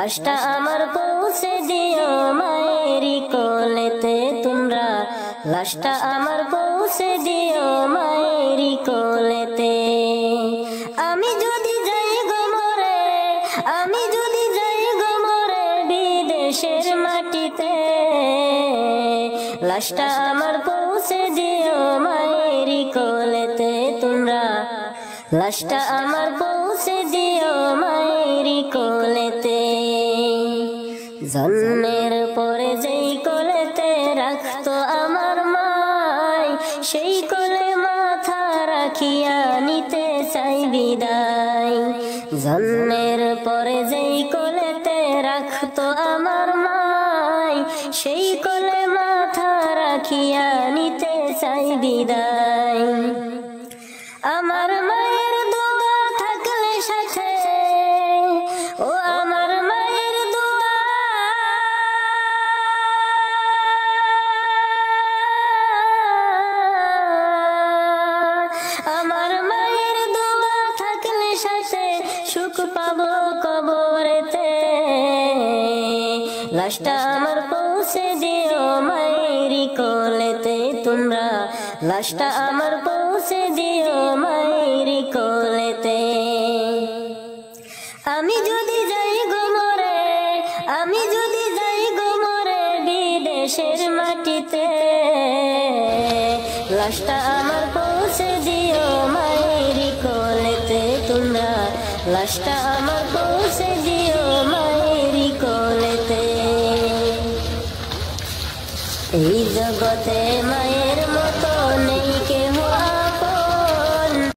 লাশটা আমার পৌঁছে দিও মায়েরি কোলেতে তোমরা, লাশটা আমার পৌঁছে দিও মায়েরি কোলেতে। আমি যদি যাই গো মরে, আমি যদি যাই গো মরে বিদেশের মাটিতে, লাশটা আমার পৌঁছে দিও মায়েরি কোলেতে তোমরা, লাশটা আমার পৌঁছে দিও মায়েরি কোলেতে। জন্মের পরে যেই কোলেতে রাখতো আমার মাই, সেই কোলে মাথা রাখিয়া নিতে চাই বিদায়। জন্মের পরে যেই কোলেতে রাখতো আমার মাই, সেই কোলে মাথা রাখিয়া নিতে চাই বিদায়। আমার মায়ের দোয়া থাকলে সাথে, ও আমার মায়ের দোয়া, আমার মায়ের দোয়া থাকলে সাথে সুখ পাবো কবরেতে। লাশটা আমার পৌঁছে দিও মায়েরি কোলেতে তোমরা, লাশটা আমার পৌঁছে দিও মায়েরি কোলেতে। আমি যদি যাই গো মরে, আমি যদি যাই গো মরে বিদেশের মাটিতে, লাশটা আমার পৌঁছে দিও মায়েরি কোলেতে তোমরা, লাশটা আমার পৌঁছে দিও মায়েরি কোলেতে। এই জগতে মায়ের